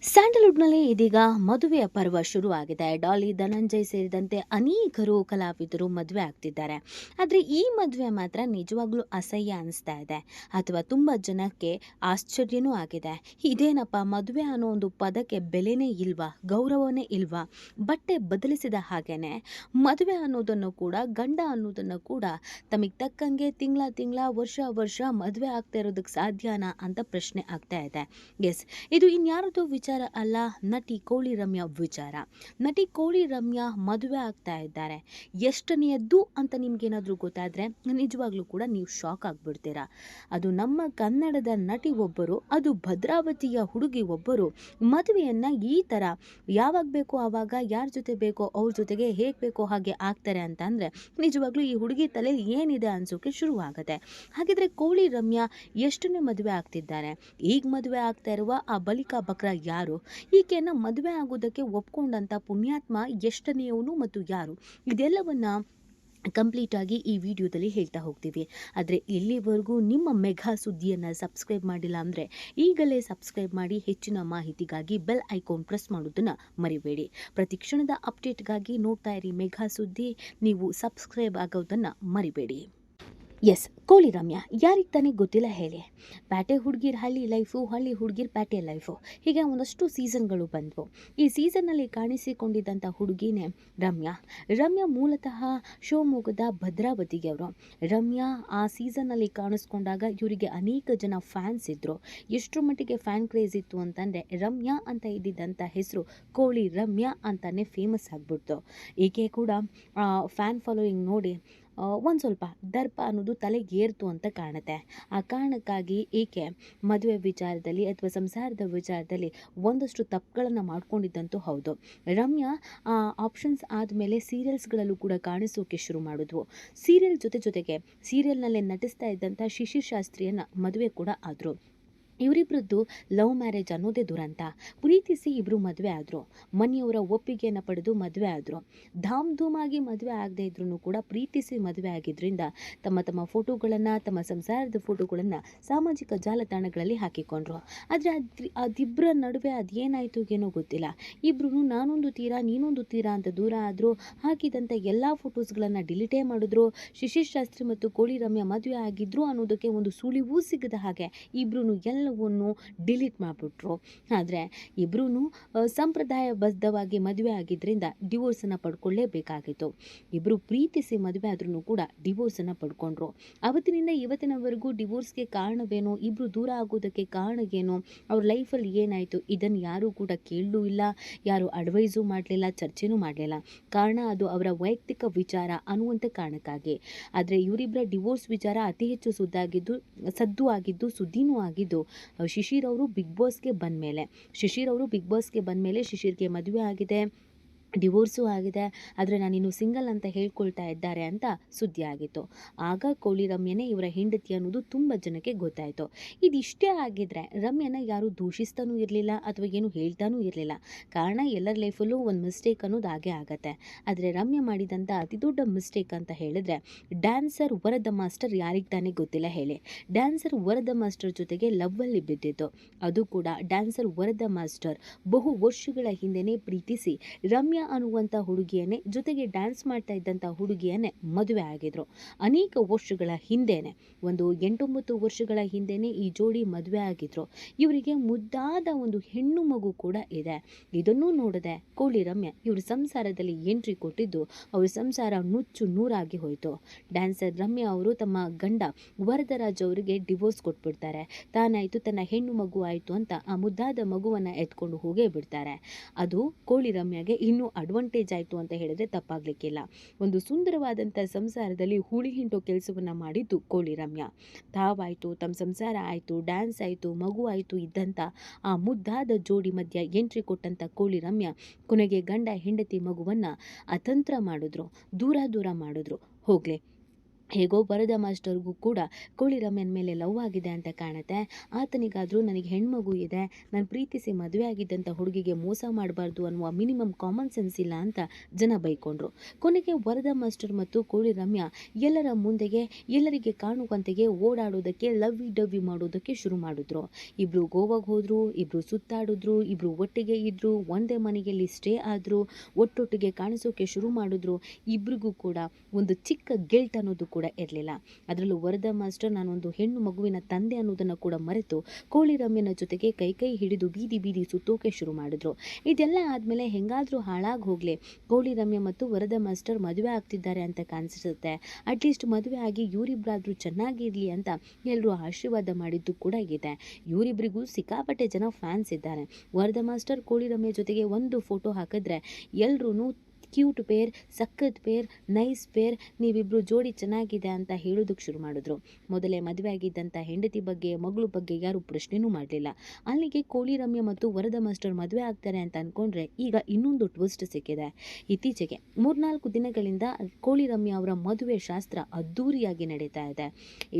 ಸ್ಯಾಂಡಲ್ವುಡ್‌ನಲ್ಲಿ ಇದೀಗ ಮದುವೆಯ ಪರ್ವ ಶುರುವಾಗಿದೆ. ಡಾಲಿ, ಧನಂಜಯ್ ಸೇರಿದಂತೆ ಅನೇಕರು ಕಲಾವಿದರು ಮದುವೆ ಆಗ್ತಿದ್ದಾರೆ. ಆದರೆ ಈ ಮದುವೆ ಮಾತ್ರ ನಿಜವಾಗ್ಲೂ ಅಸಹ್ಯ ಅನಿಸ್ತಾ ಇದೆ ಅಥವಾ ತುಂಬ ಜನಕ್ಕೆ ಆಶ್ಚರ್ಯನೂ ಆಗಿದೆ. ಇದೇನಪ್ಪ, ಮದುವೆ ಅನ್ನೋ ಒಂದು ಪದಕ್ಕೆ ಬೆಲೆನೇ ಇಲ್ವಾ, ಗೌರವನೇ ಇಲ್ವಾ? ಬಟ್ಟೆ ಬದಲಿಸಿದ ಹಾಗೇನೆ ಮದುವೆ ಅನ್ನೋದನ್ನು ಕೂಡ, ಗಂಡ ಅನ್ನೋದನ್ನು ಕೂಡ ತಮಗೆ ತಕ್ಕಂಗೆ ತಿಂಗಳ ವರ್ಷ ಮದುವೆ ಆಗ್ತಾ ಇರೋದಕ್ಕೆ ಸಾಧ್ಯನಾ ಅಂತ ಪ್ರಶ್ನೆ ಆಗ್ತಾ ಇದೆ. ಎಸ್, ಇದು ಇನ್ಯಾರದು ವಿಚಾರ ಅಲ್ಲ, ನಟಿ ಕೋಳಿ ರಮ್ಯಾ ವಿಚಾರ. ನಟಿ ಕೋಳಿ ರಮ್ಯಾ ಮದುವೆ ಆಗ್ತಾ ಇದ್ದಾರೆ. ಎಷ್ಟನೆಯದ್ದು ಅಂತ ನಿಮ್ಗೇನಾದ್ರೂ ಗೊತ್ತಾದ್ರೆ ನಿಜವಾಗ್ಲೂ ಕೂಡ ನೀವು ಶಾಕ್ ಆಗ್ಬಿಡ್ತೀರಾ. ಅದು ನಮ್ಮ ಕನ್ನಡದ ನಟಿ ಒಬ್ಬರು, ಅದು ಭದ್ರಾವತಿಯ ಹುಡುಗಿ ಒಬ್ಬರು ಮದುವೆಯನ್ನ ಈ ತರ ಯಾವಾಗ ಬೇಕೋ ಆವಾಗ, ಯಾರ ಜೊತೆ ಬೇಕೋ ಅವ್ರ ಜೊತೆಗೆ, ಹೇಗೆ ಬೇಕೋ ಹಾಗೆ ಆಗ್ತಾರೆ ಅಂತ ಅಂದ್ರೆ ನಿಜವಾಗ್ಲೂ ಈ ಹುಡುಗಿ ತಲೆಯಲ್ಲಿ ಏನಿದೆ ಅನ್ಸೋಕೆ ಶುರುವಾಗುತ್ತೆ. ಹಾಗಿದ್ರೆ ಕೋಳಿ ರಮ್ಯಾ ಎಷ್ಟನೇ ಮದುವೆ ಆಗ್ತಿದ್ದಾರೆ? ಈಗ ಮದುವೆ ಆಗ್ತಾ ಇರುವ ಆ ಬಲಿಕಾ ಬಕ್ರಾ ಯಾರು? ಈಕೆಯನ್ನ ಮದುವೆ ಆಗೋದಕ್ಕೆ ಒಪ್ಕೊಂಡಂತ ಪುಣ್ಯಾತ್ಮ ಎಷ್ಟನೆಯವನು ಮತ್ತು ಯಾರು? ಇದೆಲ್ಲವನ್ನ ಕಂಪ್ಲೀಟ್ ಆಗಿ ಈ ವಿಡಿಯೋದಲ್ಲಿ ಹೇಳ್ತಾ ಹೋಗ್ತೀವಿ. ಆದರೆ ಇಲ್ಲಿವರೆಗೂ ನಿಮ್ಮ ಮೆಘಾ ಸುದ್ದಿಯನ್ನು ಸಬ್ಸ್ಕ್ರೈಬ್ ಮಾಡಿಲ್ಲ ಅಂದರೆ ಈಗಲೇ ಸಬ್ಸ್ಕ್ರೈಬ್ ಮಾಡಿ. ಹೆಚ್ಚಿನ ಮಾಹಿತಿಗಾಗಿ ಬೆಲ್ ಐಕಾನ್ ಪ್ರೆಸ್ ಮಾಡೋದನ್ನು ಮರಿಬೇಡಿ. ಪ್ರತಿ ಕ್ಷಣದ ಅಪ್ಡೇಟ್ಗಾಗಿ ನೋಡ್ತಾ ಇರಿ ಮೆಘಾ ಸುದ್ದಿ. ನೀವು ಸಬ್ಸ್ಕ್ರೈಬ್ ಆಗೋದನ್ನು ಮರಿಬೇಡಿ. ಎಸ್, ಕೋಳಿ ರಮ್ಯಾ ಯಾರಿಗೆ ತಾನೇ ಗೊತ್ತಿಲ್ಲ ಹೇಳಿ. ಪ್ಯಾಟೆ ಹುಡುಗಿರ್ ಹಳ್ಳಿ ಲೈಫು, ಹಳ್ಳಿ ಹುಡುಗಿರ್ ಪ್ಯಾಟೆ ಲೈಫು, ಹೀಗೆ ಒಂದಷ್ಟು ಸೀಸನ್ಗಳು ಬಂದವು. ಈ ಸೀಸನ್ನಲ್ಲಿ ಕಾಣಿಸಿಕೊಂಡಿದ್ದಂಥ ಹುಡುಗಿನೇ ರಮ್ಯಾ. ರಮ್ಯಾ ಮೂಲತಃ ಶಿವಮೊಗ್ಗದ ಭದ್ರಾವತಿಗೆ ಅವರು. ರಮ್ಯಾ ಆ ಸೀಸನ್ನಲ್ಲಿ ಕಾಣಿಸ್ಕೊಂಡಾಗ ಇವರಿಗೆ ಅನೇಕ ಜನ ಫ್ಯಾನ್ಸ್ ಇದ್ದರು. ಎಷ್ಟರ ಮಟ್ಟಿಗೆ ಫ್ಯಾನ್ ಕ್ರೇಜ್ ಇತ್ತು ಅಂತಂದರೆ ರಮ್ಯಾ ಅಂತ ಇದ್ದಿದ್ದಂಥ ಹೆಸರು ಕೋಳಿ ರಮ್ಯಾ ಅಂತಲೇ ಫೇಮಸ್ ಆಗಿಬಿಡ್ತು. ಈಕೆ ಕೂಡ ಫ್ಯಾನ್ ಫಾಲೋಯಿಂಗ್ ನೋಡಿ ಒಂದು ಸ್ವಲ್ಪ ದರ್ಪ ಅನ್ನೋದು ತಲೆಗೇರ್ತು ಅಂತ ಕಾಣುತ್ತೆ. ಆ ಕಾರಣಕ್ಕಾಗಿ ಈಕೆ ಮದುವೆ ವಿಚಾರದಲ್ಲಿ ಅಥವಾ ಸಂಸಾರದ ವಿಚಾರದಲ್ಲಿ ಒಂದಷ್ಟು ತಪ್ಪುಗಳನ್ನು ಮಾಡ್ಕೊಂಡಿದ್ದಂತೂ ಹೌದು. ರಮ್ಯಾ ಆಪ್ಷನ್ಸ್ ಆದಮೇಲೆ ಸೀರಿಯಲ್ಸ್ಗಳಲ್ಲೂ ಕೂಡ ಕಾಣಿಸೋಕೆ ಶುರು ಮಾಡಿದ್ವು. ಸೀರಿಯಲ್ ಜೊತೆಗೆ ಸೀರಿಯಲ್ನಲ್ಲೇ ನಟಿಸ್ತಾ ಇದ್ದಂಥ ಶಿಶಿರ್ ಶಾಸ್ತ್ರಿಯನ್ನು ಮದುವೆ ಕೂಡ ಆದರು. ಇವರಿಬ್ಬರದ್ದು ಲವ್ ಮ್ಯಾರೇಜ್ ಅನ್ನೋದೇ ದುರಂತ. ಪ್ರೀತಿಸಿ ಇಬ್ಬರು ಮದುವೆ ಆದರು. ಮನೆಯವರ ಒಪ್ಪಿಗೆಯನ್ನು ಪಡೆದು ಮದುವೆ ಆದರು. ಧಾಮ್ ಧೂಮಾಗಿ ಮದುವೆ ಆಗದೆ ಇದ್ರೂ ಕೂಡ ಪ್ರೀತಿಸಿ ಮದುವೆ ಆಗಿದ್ದರಿಂದ ತಮ್ಮ ಫೋಟೋಗಳನ್ನು, ತಮ್ಮ ಸಂಸಾರದ ಫೋಟೋಗಳನ್ನು ಸಾಮಾಜಿಕ ಜಾಲತಾಣಗಳಲ್ಲಿ ಹಾಕಿಕೊಂಡ್ರು. ಆದರೆ ಅದಿಬ್ಬರ ನಡುವೆ ಅದೇನಾಯಿತು ಏನೋ ಗೊತ್ತಿಲ್ಲ. ಇಬ್ಬರು ನಾನೊಂದು ತೀರಾ ನೀನೊಂದು ತೀರಾ ಅಂತ ದೂರ ಆದರು. ಹಾಕಿದಂಥ ಎಲ್ಲ ಫೋಟೋಸ್ಗಳನ್ನು ಡಿಲೀಟೇ ಮಾಡಿದ್ರು. ಶಿಶಿರ್ ಶಾಸ್ತ್ರಿ ಮತ್ತು ಕೋಳಿ ರಮ್ಯಾ ಮದುವೆ ಆಗಿದ್ರು ಅನ್ನೋದಕ್ಕೆ ಒಂದು ಸುಳಿವೂ ಸಿಗದ ಹಾಗೆ ಇಬ್ಬರೂ ಎಲ್ಲವನ್ನು ಡಿಲೀಟ್ ಮಾಡಿಬಿಟ್ರು. ಆದರೆ ಇಬ್ಬರೂ ಸಂಪ್ರದಾಯಬದ್ಧವಾಗಿ ಮದುವೆ ಆಗಿದ್ದರಿಂದ ಡಿವೋರ್ಸನ್ನು ಪಡ್ಕೊಳ್ಳೇಬೇಕಾಗಿತ್ತು. ಇಬ್ಬರು ಪ್ರೀತಿಸಿ ಮದುವೆ ಆದ್ರೂ ಕೂಡ ಡಿವೋರ್ಸನ್ನು ಪಡ್ಕೊಂಡ್ರು. ಅವತ್ತಿನಿಂದ ಇವತ್ತಿನವರೆಗೂ ಡಿವೋರ್ಸ್ಗೆ ಕಾರಣವೇನು, ಇಬ್ಬರು ದೂರ ಆಗೋದಕ್ಕೆ ಕಾರಣ ಏನು, ಅವ್ರ ಲೈಫಲ್ಲಿ ಏನಾಯಿತು, ಇದನ್ನು ಯಾರೂ ಕೂಡ ಕೇಳಲೂ ಇಲ್ಲ, ಯಾರು ಅಡ್ವೈಸು ಮಾಡಲಿಲ್ಲ, ಚರ್ಚೆನೂ ಮಾಡಲಿಲ್ಲ. ಕಾರಣ ಅದು ಅವರ ವೈಯಕ್ತಿಕ ವಿಚಾರ ಅನ್ನುವಂಥ ಕಾರಣಕ್ಕಾಗಿ. ಆದರೆ ಇವರಿಬ್ಬರ ಡಿವೋರ್ಸ್ ವಿಚಾರ ಅತಿ ಹೆಚ್ಚು ಸದ್ದು ಆಗಿದ್ದು, ಸುದ್ದಿನೂ ಆಗಿದ್ದು ಶಿಶಿರ್ ಅವರು ಬಿಗ್ ಬಾಸ್ಗೆ ಬಂದಮೇಲೆ ಶಿಶಿರ್ಗೆ ಮದುವೆ ಆಗಿದೆ, ಡಿವೋರ್ಸು ಆಗಿದೆ. ಆದರೆ ನಾನಿನ್ನು ಸಿಂಗಲ್ ಅಂತ ಹೇಳ್ಕೊಳ್ತಾ ಇದ್ದಾರೆ ಅಂತ ಸುದ್ದಿ ಆಗಿತ್ತು. ಆಗ ಕೋಳಿ ರಮ್ಯನೇ ಇವರ ಹೆಂಡತಿ ಅನ್ನೋದು ತುಂಬ ಜನಕ್ಕೆ ಗೊತ್ತಾಯಿತು. ಇದಿಷ್ಟೇ ಆಗಿದ್ರೆ ರಮ್ಯನ ಯಾರೂ ದೂಷಿಸ್ತಾನೂ ಇರಲಿಲ್ಲ ಅಥವಾ ಏನು ಹೇಳ್ತಾನೂ ಇರಲಿಲ್ಲ. ಕಾರಣ ಎಲ್ಲರ ಲೈಫಲ್ಲೂ ಒಂದು ಮಿಸ್ಟೇಕ್ ಅನ್ನೋದು ಆಗೇ ಆಗತ್ತೆ. ಆದರೆ ರಮ್ಯ ಮಾಡಿದಂಥ ಅತಿ ದೊಡ್ಡ ಮಿಸ್ಟೇಕ್ ಅಂತ ಹೇಳಿದ್ರೆ ಡ್ಯಾನ್ಸರ್ ವರದ ಮಾಸ್ಟರ್ ಯಾರಿಗೆ ತಾನೇ ಗೊತ್ತಿಲ್ಲ ಹೇಳಿ. ಡ್ಯಾನ್ಸರ್ ವರದ ಮಾಸ್ಟರ್ ಜೊತೆಗೆ ಲವ್ವಲ್ಲಿ ಬಿದ್ದಿತ್ತು. ಅದು ಕೂಡ ಡ್ಯಾನ್ಸರ್ ವರದ ಮಾಸ್ಟರ್ ಬಹು ವರ್ಷಗಳ ಹಿಂದೆನೇ ಪ್ರೀತಿಸಿ ರಮ್ಯಾ ಅನ್ನುವಂಥ ಹುಡುಗಿಯನ್ನೇ, ಜೊತೆಗೆ ಡ್ಯಾನ್ಸ್ ಮಾಡ್ತಾ ಇದ್ದಂಥ ಹುಡುಗಿಯನ್ನೇ ಮದುವೆ ಆಗಿದ್ರು. ಅನೇಕ ವರ್ಷಗಳ ಹಿಂದೆನೆ, ಒಂದು 8-9 ವರ್ಷಗಳ ಹಿಂದೆನೆ ಈ ಜೋಡಿ ಮದುವೆ ಆಗಿದ್ರು. ಇವರಿಗೆ ಮುದ್ದಾದ ಒಂದು ಹೆಣ್ಣು ಮಗು ಕೂಡ ಇದೆ. ಇದನ್ನೂ ನೋಡದೆ ಕೋಳಿ ರಮ್ಯಾ ಇವ್ರ ಸಂಸಾರದಲ್ಲಿ ಎಂಟ್ರಿ ಕೊಟ್ಟಿದ್ದು ಅವ್ರ ಸಂಸಾರ ನುಚ್ಚು ನೂರಾಗಿ ಹೋಯಿತು. ಡ್ಯಾನ್ಸರ್ ರಮ್ಯಾ ಅವರು ತಮ್ಮ ಗಂಡ ವರದರಾಜ್ ಅವರಿಗೆ ಡಿವೋರ್ಸ್ ಕೊಟ್ಬಿಡ್ತಾರೆ. ತಾನಾಯಿತು, ತನ್ನ ಹೆಣ್ಣು ಮಗು ಆಯಿತು ಅಂತ ಆ ಮುದ್ದಾದ ಮಗುವನ್ನು ಎತ್ಕೊಂಡು ಹೋಗೇ ಬಿಡ್ತಾರೆ. ಅದು ಕೋಳಿ ರಮ್ಯಾಗೆ ಇನ್ನೂ ಅಡ್ವಾಂಟೇಜ್ ಆಯಿತು ಅಂತ ಹೇಳಿದ್ರೆ ತಪ್ಪಾಗಲಿಕ್ಕಿಲ್ಲ. ಒಂದು ಸುಂದರವಾದಂಥ ಸಂಸಾರದಲ್ಲಿ ಹುಳಿ ಹಿಂಟೋ ಕೆಲಸವನ್ನು ಮಾಡಿದ್ದು ಕೋಳಿ ರಮ್ಯಾ. ತಾವಾಯಿತು, ತಮ್ಮ ಸಂಸಾರ ಆಯಿತು, ಡ್ಯಾನ್ಸ್ ಆಯಿತು, ಮಗು ಆಯಿತು ಇದ್ದಂಥ ಆ ಮುದ್ದಾದ ಜೋಡಿ ಮಧ್ಯ ಎಂಟ್ರಿ ಕೊಟ್ಟಂಥ ಕೋಳಿ ರಮ್ಯಾ ಕೊನೆಗೆ ಗಂಡ ಹೆಂಡತಿ ಮಗುವನ್ನು ಅತಂತ್ರ ಮಾಡಿದ್ರು, ದೂರ ಮಾಡಿದ್ರು. ಹೋಗಲಿ, ಹೇಗೋ ವರದ ಮಾಸ್ಟರ್ಗೂ ಕೂಡ ಕೋಳಿ ರಮ್ಯನ ಮೇಲೆ ಲವ್ ಆಗಿದೆ ಅಂತ ಕಾಣುತ್ತೆ. ಆತನಿಗಾದರೂ ನನಗೆ ಹೆಣ್ಮಗು ಇದೆ, ನಾನು ಪ್ರೀತಿಸಿ ಮದುವೆ ಆಗಿದ್ದಂಥ ಹುಡುಗಿಗೆ ಮೋಸ ಮಾಡಬಾರ್ದು ಅನ್ನುವ ಮಿನಿಮಮ್ ಕಾಮನ್ ಸೆನ್ಸ್ ಇಲ್ಲ ಅಂತ ಜನ ಬೈಕೊಂಡ್ರು. ಕೊನೆಗೆ ವರದ ಮಾಸ್ಟರ್ ಮತ್ತು ಕೋಳಿ ರಮ್ಯಾ ಎಲ್ಲರ ಮುಂದೆಗೆ ಎಲ್ಲರಿಗೆ ಕಾಣುವಂತೆಗೆ ಓಡಾಡೋದಕ್ಕೆ ಲವ್ವಿ ಡವ್ವಿ ಮಾಡೋದಕ್ಕೆ ಶುರು ಮಾಡಿದ್ರು. ಇಬ್ಬರು ಗೋವಾಗೆ ಹೋದರು, ಇಬ್ಬರು ಸುತ್ತಾಡಿದ್ರು, ಇಬ್ಬರು ಒಟ್ಟಿಗೆ ಇದ್ದರು, ಒಂದೇ ಮನೆಯಲ್ಲಿ ಸ್ಟೇ ಆದರು, ಒಟ್ಟೊಟ್ಟಿಗೆ ಕಾಣಿಸೋಕೆ ಶುರು ಮಾಡಿದ್ರು. ಇಬ್ಬರಿಗೂ ಕೂಡ ಒಂದು ಚಿಕ್ಕ ಗಿಲ್ಟ್ ಅನ್ನೋದು ಕೂಡ ಇರಲಿಲ್ಲ. ಅದರಲ್ಲೂ ವರದ ಮಾಸ್ಟರ್ ನಾನೊಂದು ಹೆಣ್ಣು ಮಗುವಿನ ತಂದೆ ಅನ್ನೋದನ್ನು ಕೂಡ ಮರೆತು ಕೋಳಿ ರಮ್ಯನ ಜೊತೆಗೆ ಕೈ ಹಿಡಿದು ಬೀದಿ ಬೀದಿ ಸುತ್ತೋಕೆ ಶುರು ಮಾಡಿದ್ರು. ಇದೆಲ್ಲ ಆದಮೇಲೆ ಹೆಂಗಾದರೂ ಹಾಳಾಗಿ ಹೋಗಲಿ, ಕೋಳಿ ರಮ್ಯ ಮತ್ತು ವರದ ಮಾಸ್ಟರ್ ಮದುವೆ ಆಗ್ತಿದ್ದಾರೆ ಅಂತ ಕಾಣಿಸುತ್ತೆ. ಅಟ್ಲೀಸ್ಟ್ ಮದುವೆ ಆಗಿ ಇವರಿಬ್ಬರಾದರೂ ಚೆನ್ನಾಗಿರಲಿ ಅಂತ ಎಲ್ಲರೂ ಆಶೀರ್ವಾದ ಮಾಡಿದ್ದು ಕೂಡ ಇದೆ. ಇವರಿಬ್ಬರಿಗೂ ಸಿಕ್ಕಾಪಟ್ಟೆ ಜನ ಫ್ಯಾನ್ಸ್ ಇದ್ದಾರೆ. ವರದ ಮಾಸ್ಟರ್ ಕೋಳಿ ರಮ್ಯ ಜೊತೆಗೆ ಒಂದು ಫೋಟೋ ಹಾಕಿದ್ರೆ ಎಲ್ಲರೂ ಕ್ಯೂಟ್ ಪೇರ್, ಸಖತ್ ಪೇರ್, ನೈಸ್ ಪೇರ್, ನೀವಿಬ್ಬರು ಜೋಡಿ ಚೆನ್ನಾಗಿದೆ ಅಂತ ಹೇಳೋದಕ್ಕೆ ಶುರು ಮಾಡಿದ್ರು. ಮೊದಲೇ ಮದುವೆ ಆಗಿದ್ದಂಥ ಹೆಂಡತಿ ಬಗ್ಗೆ, ಮಗಳು ಬಗ್ಗೆ ಯಾರೂ ಪ್ರಶ್ನೆನೂ ಮಾಡಲಿಲ್ಲ. ಅಲ್ಲಿಗೆ ಕೋಳಿ ರಮ್ಯ ಮತ್ತು ವರದ ಮಾಸ್ಟರ್ ಮದುವೆ ಆಗ್ತಾರೆ ಅಂತ ಅಂದ್ಕೊಂಡ್ರೆ ಈಗ ಇನ್ನೊಂದು ಟ್ವಿಸ್ಟ್ ಸಿಕ್ಕಿದೆ. ಇತ್ತೀಚೆಗೆ 3-4 ದಿನಗಳಿಂದ ಕೋಳಿ ರಮ್ಯ ಅವರ ಮದುವೆ ಶಾಸ್ತ್ರ ಅದ್ಧೂರಿಯಾಗಿ ನಡೀತಾ ಇದೆ.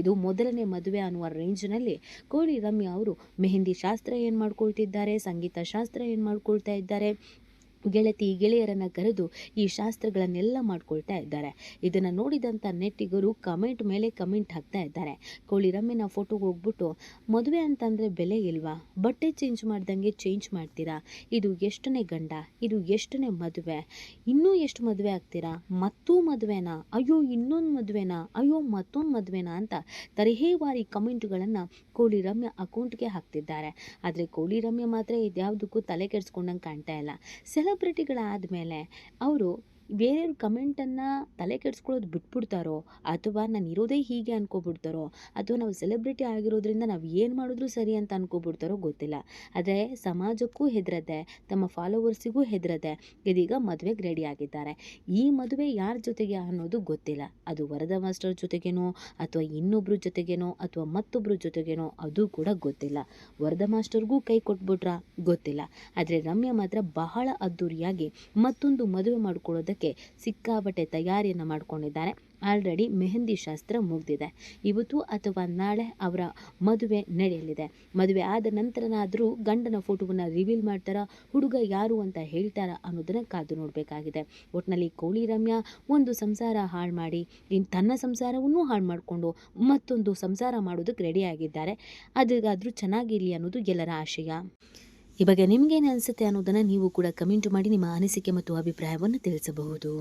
ಇದು ಮೊದಲನೇ ಮದುವೆ ಅನ್ನುವ ರೇಂಜ್ನಲ್ಲಿ ಕೋಳಿ ರಮ್ಯ ಅವರು ಮೆಹಂದಿ ಶಾಸ್ತ್ರ ಏನು ಮಾಡ್ಕೊಳ್ತಿದ್ದಾರೆ, ಸಂಗೀತ ಶಾಸ್ತ್ರ ಏನು ಮಾಡ್ಕೊಳ್ತಾ ಇದ್ದಾರೆ, ಗೆಳತಿ ಗೆಳೆಯರನ್ನು ಕರೆದು ಈ ಶಾಸ್ತ್ರಗಳನ್ನೆಲ್ಲ ಮಾಡ್ಕೊಳ್ತಾ ಇದ್ದಾರೆ. ಇದನ್ನು ನೋಡಿದಂಥ ನೆಟ್ಟಿಗರು ಕಮೆಂಟ್ ಮೇಲೆ ಕಮೆಂಟ್ ಹಾಕ್ತಾ ಇದ್ದಾರೆ. ಕೋಳಿ ರಮ್ಯನ ಫೋಟೋಗೆ ಹೋಗ್ಬಿಟ್ಟು ಮದುವೆ ಅಂತಂದರೆ ಬೆಲೆ ಇಲ್ವಾ, ಬಟ್ಟೆ ಚೇಂಜ್ ಮಾಡ್ದಂಗೆ ಚೇಂಜ್ ಮಾಡ್ತೀರಾ, ಇದು ಎಷ್ಟನೇ ಗಂಡ, ಇದು ಎಷ್ಟನೇ ಮದುವೆ, ಇನ್ನೂ ಎಷ್ಟು ಮದುವೆ ಆಗ್ತೀರಾ, ಮತ್ತೂ ಮದುವೆನಾ, ಅಯ್ಯೋ ಇನ್ನೊಂದು ಮದುವೆನಾ, ಅಯ್ಯೋ ಮತ್ತೊಂದು ಮದುವೆನಾ ಅಂತ ತರಹೇವಾರಿ ಕಮೆಂಟ್ಗಳನ್ನು ಕೋಳಿ ರಮ್ಯ ಅಕೌಂಟ್ಗೆ ಹಾಕ್ತಿದ್ದಾರೆ. ಆದರೆ ಕೋಳಿ ರಮ್ಯ ಮಾತ್ರ ಇದ್ಯಾವುದಕ್ಕೂ ತಲೆ ಕೆಡಿಸ್ಕೊಂಡಂಗೆ ಕಾಣ್ತಾ ಇಲ್ಲ. ಸೆಲೆಬ್ರಿಟಿಗಳಾದ ಮೇಲೆ ಅವರು ಬೇರೆಯವ್ರ ಕಮೆಂಟನ್ನು ತಲೆ ಕೆಡಿಸ್ಕೊಳ್ಳೋದು ಬಿಟ್ಬಿಡ್ತಾರೋ, ಅಥವಾ ನಾನು ಇರೋದೇ ಹೀಗೆ ಅನ್ಕೋಬಿಡ್ತಾರೋ, ಅಥವಾ ನಾವು ಸೆಲೆಬ್ರಿಟಿ ಆಗಿರೋದ್ರಿಂದ ನಾವು ಏನು ಮಾಡಿದ್ರೂ ಸರಿ ಅಂತ ಅನ್ಕೋಬಿಡ್ತಾರೋ ಗೊತ್ತಿಲ್ಲ. ಆದರೆ ಸಮಾಜಕ್ಕೂ ಹೆದರದೆ, ತಮ್ಮ ಫಾಲೋವರ್ಸಿಗೂ ಹೆದರದೆ ಇದೀಗ ಮದುವೆಗೆ ರೆಡಿ ಆಗಿದ್ದಾರೆ. ಈ ಮದುವೆ ಯಾರ ಜೊತೆಗೆ ಅನ್ನೋದು ಗೊತ್ತಿಲ್ಲ. ಅದು ವರದ ಮಾಸ್ಟರ್ ಜೊತೆಗೇನೋ, ಅಥವಾ ಇನ್ನೊಬ್ಬರ ಜೊತೆಗೇನೋ, ಅಥವಾ ಮತ್ತೊಬ್ಬರ ಜೊತೆಗೇನೋ, ಅದು ಕೂಡ ಗೊತ್ತಿಲ್ಲ. ವರದ ಮಾಸ್ಟರ್ಗೂ ಕೈ ಕೊಟ್ಬಿಟ್ರಾ ಗೊತ್ತಿಲ್ಲ. ಆದರೆ ರಮ್ಯಾ ಮಾತ್ರ ಬಹಳ ಅದ್ಧೂರಿಯಾಗಿ ಮತ್ತೊಂದು ಮದುವೆ ಮಾಡ್ಕೊಳ್ಳೋದಕ್ಕೆ ಸಿಕ್ಕಾಪಟ್ಟೆ ತಯಾರಿಯನ್ನು ಮಾಡ್ಕೊಂಡಿದ್ದಾರೆ. ಆಲ್ರೆಡಿ ಮೆಹಂದಿ ಶಾಸ್ತ್ರ ಮುಗಿದಿದೆ. ಇವತ್ತು ಅಥವಾ ನಾಳೆ ಅವರ ಮದುವೆ ನಡೆಯಲಿದೆ. ಮದುವೆ ಆದ ನಂತರನಾದರೂ ಗಂಡನ ಫೋಟೋವನ್ನು ರಿವೀಲ್ ಮಾಡ್ತಾರಾ, ಹುಡುಗ ಯಾರು ಅಂತ ಹೇಳ್ತಾರಾ ಅನ್ನೋದನ್ನು ಕಾದು ನೋಡಬೇಕಾಗಿದೆ. ಒಟ್ಟಿನಲ್ಲಿ ಕೋಳಿ ರಮ್ಯಾ ಒಂದು ಸಂಸಾರ ಹಾಳು ಮಾಡಿ ತನ್ನ ಸಂಸಾರವನ್ನೂ ಹಾಳು ಮಾಡಿಕೊಂಡು ಮತ್ತೊಂದು ಸಂಸಾರ ಮಾಡೋದಕ್ಕೆ ರೆಡಿಯಾಗಿದ್ದಾರೆ. ಅದಕ್ಕಾದರೂ ಚೆನ್ನಾಗಿರಲಿ ಅನ್ನೋದು ಎಲ್ಲರ ಆಶಯ. ಈ ಬಗ್ಗೆ ನಿಮಗೇನು ಅನಿಸುತ್ತೆ ಅನ್ನೋದನ್ನು ನೀವು ಕೂಡ ಕಮೆಂಟ್ ಮಾಡಿ ನಿಮ್ಮ ಅನಿಸಿಕೆ ಮತ್ತು ಅಭಿಪ್ರಾಯವನ್ನು ತಿಳಿಸಬಹುದು.